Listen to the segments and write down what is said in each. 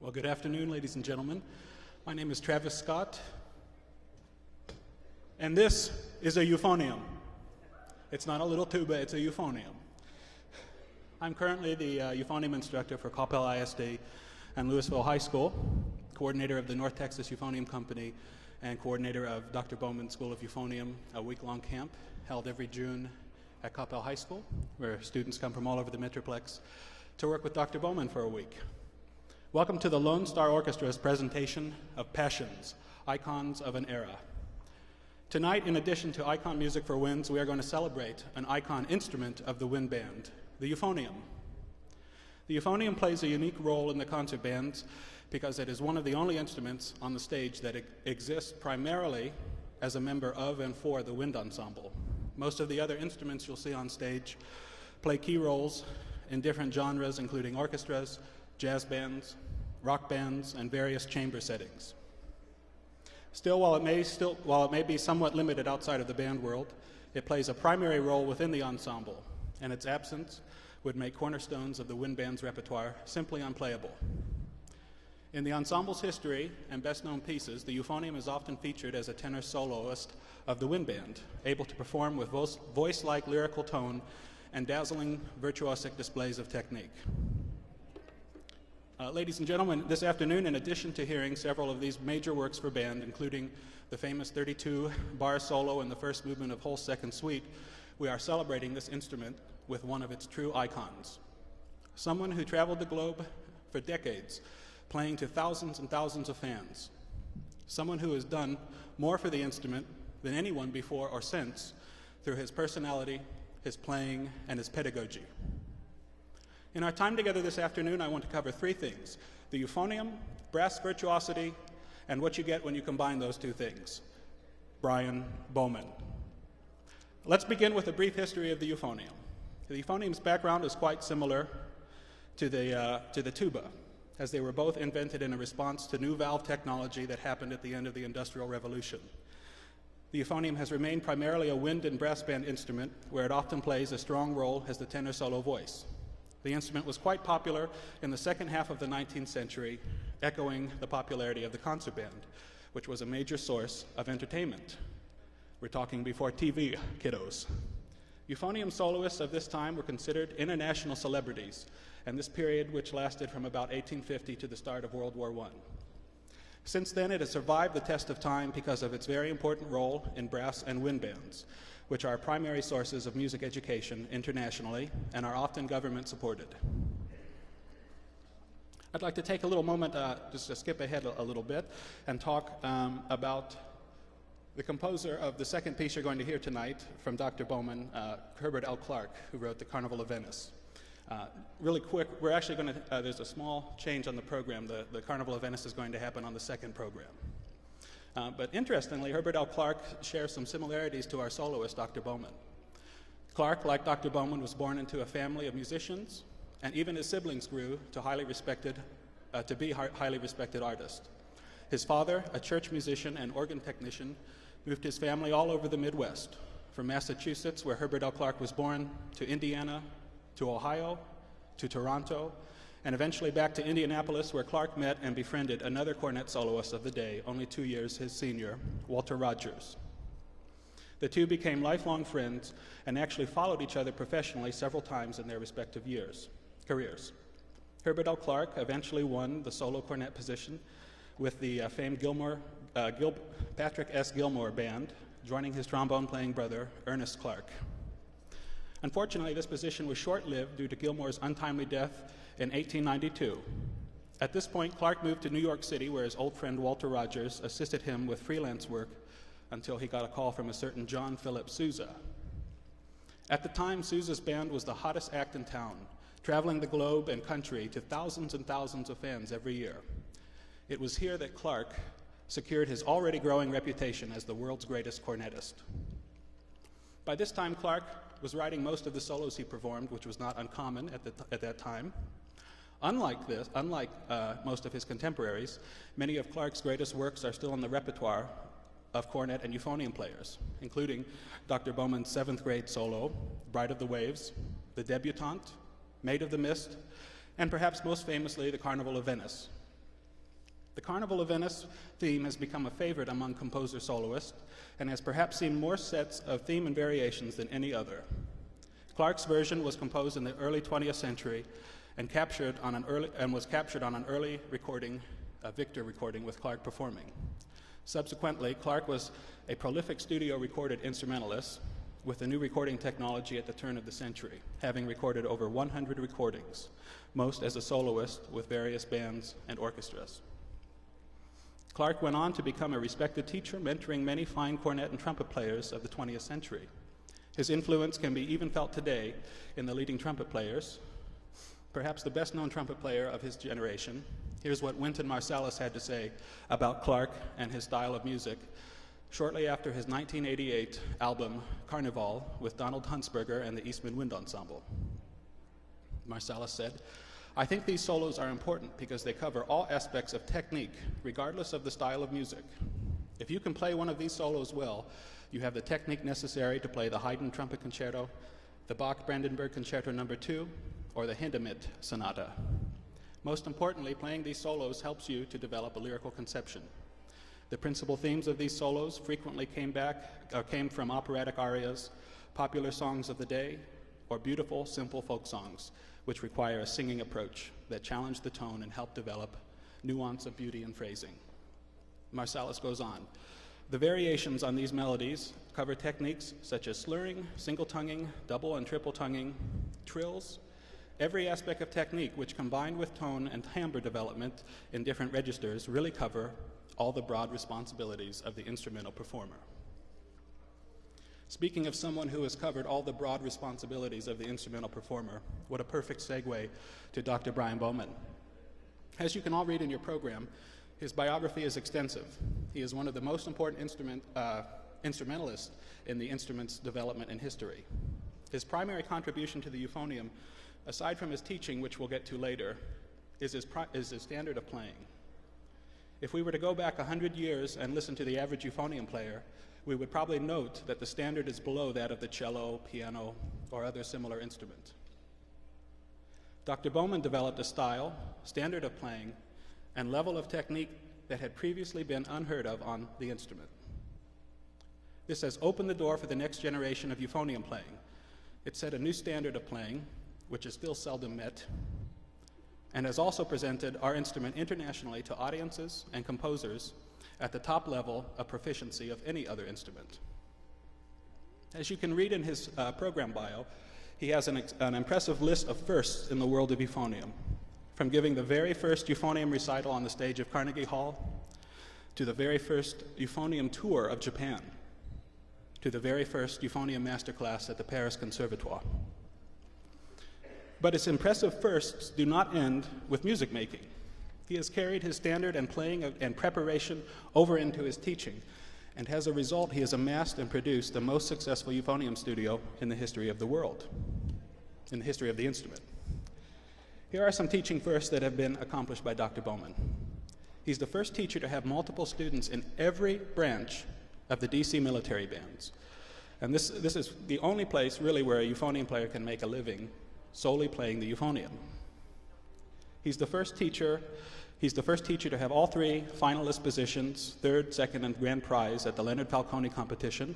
Well, good afternoon, ladies and gentlemen. My name is Travis Scott, and this is a euphonium. It's not a little tuba, it's a euphonium. I'm currently the euphonium instructor for Coppell ISD and Louisville High School, coordinator of the North Texas Euphonium Company, and coordinator of Dr. Bowman School of Euphonium, a week-long camp held every June at Coppell High School, where students come from all over the Metroplex to work with Dr. Bowman for a week. Welcome to the Lone Star Orchestra's presentation of Passions, Icons of an Era. Tonight, in addition to icon music for winds, we are going to celebrate an icon instrument of the wind band, the euphonium. The euphonium plays a unique role in the concert bands because it is one of the only instruments on the stage that exists primarily as a member of and for the wind ensemble. Most of the other instruments you'll see on stage play key roles in different genres, including orchestras, jazz bands, rock bands, and various chamber settings. Still, while it may be somewhat limited outside of the band world, it plays a primary role within the ensemble, and its absence would make cornerstones of the wind band's repertoire simply unplayable. In the ensemble's history and best-known pieces, the euphonium is often featured as a tenor soloist of the wind band, able to perform with voice-like lyrical tone and dazzling virtuosic displays of technique. Ladies and gentlemen, this afternoon, in addition to hearing several of these major works for band, including the famous 32-bar solo in the first movement of Whole Second Suite, we are celebrating this instrument with one of its true icons. Someone who traveled the globe for decades, playing to thousands and thousands of fans. Someone who has done more for the instrument than anyone before or since through his personality, his playing, and his pedagogy. In our time together this afternoon, I want to cover three things: the euphonium, brass virtuosity, and what you get when you combine those two things. Brian Bowman. Let's begin with a brief history of the euphonium. The euphonium's background is quite similar to the tuba, as they were both invented in a response to new valve technology that happened at the end of the Industrial Revolution. The euphonium has remained primarily a wind and brass band instrument, where it often plays a strong role as the tenor solo voice. The instrument was quite popular in the second half of the 19th century, echoing the popularity of the concert band, which was a major source of entertainment. We're talking before TV, kiddos. Euphonium soloists of this time were considered international celebrities, and this period, which lasted from about 1850 to the start of World War I. Since then, it has survived the test of time because of its very important role in brass and wind bands, which are primary sources of music education internationally and are often government supported. I'd like to take a little moment just to skip ahead a little bit and talk about the composer of the second piece you're going to hear tonight from Dr. Bowman, Herbert L. Clarke, who wrote the Carnival of Venice. Really quick, we're actually going to, there's a small change on the program. The Carnival of Venice is going to happen on the second program. But interestingly, Herbert L. Clarke shares some similarities to our soloist, Dr. Bowman. Clarke, like Dr. Bowman, was born into a family of musicians, and even his siblings grew to be highly respected artists. His father, a church musician and organ technician, moved his family all over the Midwest, from Massachusetts, where Herbert L. Clarke was born, to Indiana, to Ohio, to Toronto, and eventually back to Indianapolis, where Clarke met and befriended another cornet soloist of the day, only 2 years his senior, Walter Rogers. The two became lifelong friends and actually followed each other professionally several times in their respective careers. Herbert L. Clarke eventually won the solo cornet position with the famed Patrick S. Gilmore Band, joining his trombone-playing brother, Ernest Clarke. Unfortunately, this position was short-lived due to Gilmore's untimely death in 1892. At this point, Clarke moved to New York City, where his old friend Walter Rogers assisted him with freelance work until he got a call from a certain John Philip Sousa. At the time, Sousa's band was the hottest act in town, traveling the globe and country to thousands and thousands of fans every year. It was here that Clarke secured his already growing reputation as the world's greatest cornetist. By this time, Clarke was writing most of the solos he performed, which was not uncommon at that time. Unlike most of his contemporaries, many of Clarke's greatest works are still in the repertoire of cornet and euphonium players, including Dr. Bowman's 7th grade solo, Bride of the Waves, The Debutante, Maid of the Mist, and perhaps most famously, the Carnival of Venice. The Carnival of Venice theme has become a favorite among composer soloists and has perhaps seen more sets of theme and variations than any other. Clark's version was composed in the early 20th century and was captured on an early recording, a Victor recording with Clark performing. Subsequently, Clark was a prolific studio recorded instrumentalist with the new recording technology at the turn of the century, having recorded over 100 recordings, most as a soloist with various bands and orchestras. Clark went on to become a respected teacher, mentoring many fine cornet and trumpet players of the 20th century. His influence can be even felt today in the leading trumpet players. Perhaps the best-known trumpet player of his generation. Here's what Wynton Marsalis had to say about Clark and his style of music shortly after his 1988 album, Carnival, with Donald Huntsberger and the Eisemann Wind Ensemble. Marsalis said, "I think these solos are important because they cover all aspects of technique, regardless of the style of music. If you can play one of these solos well, you have the technique necessary to play the Haydn Trumpet Concerto, the Bach Brandenburg Concerto No. 2, or the Hindemith Sonata. Most importantly, playing these solos helps you to develop a lyrical conception. The principal themes of these solos frequently came from operatic arias, popular songs of the day, or beautiful, simple folk songs, which require a singing approach that challenge the tone and help develop nuance of beauty and phrasing." Marsalis goes on, "The variations on these melodies cover techniques such as slurring, single tonguing, double and triple tonguing, trills, every aspect of technique which combined with tone and timbre development in different registers really cover all the broad responsibilities of the instrumental performer." Speaking of someone who has covered all the broad responsibilities of the instrumental performer, what a perfect segue to Dr. Brian Bowman. As you can all read in your program, his biography is extensive. He is one of the most important instrumentalists in the instrument's development and history. His primary contribution to the euphonium, aside from his teaching, which we'll get to later, is his standard of playing. If we were to go back 100 years and listen to the average euphonium player, we would probably note that the standard is below that of the cello, piano, or other similar instrument. Dr. Bowman developed a style, standard of playing, and level of technique that had previously been unheard of on the instrument. This has opened the door for the next generation of euphonium playing. It set a new standard of playing, which is still seldom met, and has also presented our instrument internationally to audiences and composers at the top level of proficiency of any other instrument. As you can read in his program bio, he has an impressive list of firsts in the world of euphonium, from giving the very first euphonium recital on the stage of Carnegie Hall, to the very first euphonium tour of Japan, to the very first euphonium masterclass at the Paris Conservatoire. But his impressive firsts do not end with music making. He has carried his standard and playing and preparation over into his teaching, and as a result, he has amassed and produced the most successful euphonium studio in the history of the world, in the history of the instrument. Here are some teaching firsts that have been accomplished by Dr. Bowman. He's the first teacher to have multiple students in every branch of the DC military bands. And this is the only place really where a euphonium player can make a living solely playing the euphonium. He's the first teacher to have all three finalist positions, third, second, and grand prize at the Leonard Falcone competition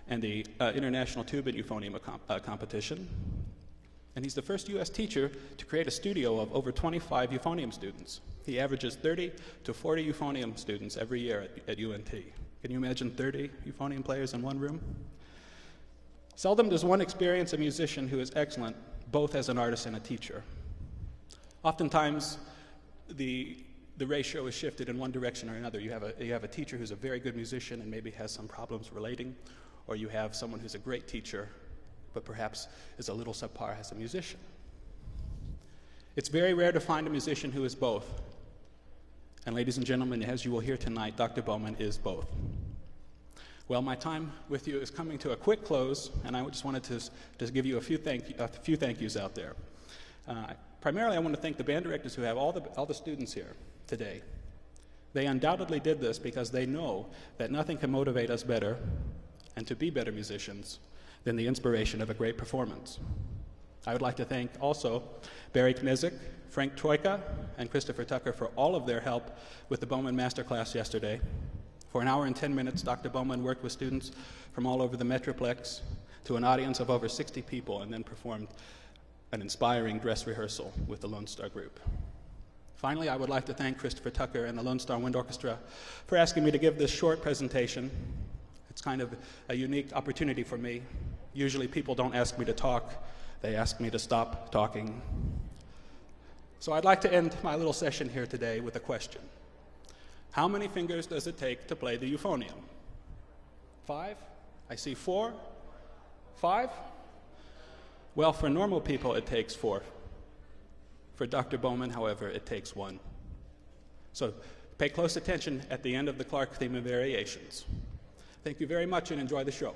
and the International Tube and Euphonium competition. And he's the first U.S. teacher to create a studio of over 25 euphonium students. He averages 30 to 40 euphonium students every year at UNT. Can you imagine 30 euphonium players in one room? Seldom does one experience a musician who is excellent, both as an artist and a teacher. Oftentimes, the ratio is shifted in one direction or another. You have a teacher who's a very good musician and maybe has some problems relating, or you have someone who's a great teacher, but perhaps is a little subpar as a musician. It's very rare to find a musician who is both. And ladies and gentlemen, as you will hear tonight, Dr. Bowman is both. Well, my time with you is coming to a quick close, and I just wanted to give you a few thank yous out there. Primarily, I want to thank the band directors who have all the students here today. They undoubtedly did this because they know that nothing can motivate us better and to be better musicians than the inspiration of a great performance. I would like to thank also Barry Knizik, Frank Troika, and Christopher Tucker for all of their help with the Bowman Masterclass yesterday. For an hour and 10 minutes, Dr. Bowman worked with students from all over the Metroplex to an audience of over 60 people, and then performed an inspiring dress rehearsal with the Lone Star Group. Finally, I would like to thank Christopher Tucker and the Lone Star Wind Orchestra for asking me to give this short presentation. It's kind of a unique opportunity for me. Usually people don't ask me to talk, they ask me to stop talking. So I'd like to end my little session here today with a question. How many fingers does it take to play the euphonium? 5? I see 4. 5? Well, for normal people, it takes 4. For Dr. Bowman, however, it takes 1. So pay close attention at the end of the Clark theme and variations. Thank you very much and enjoy the show.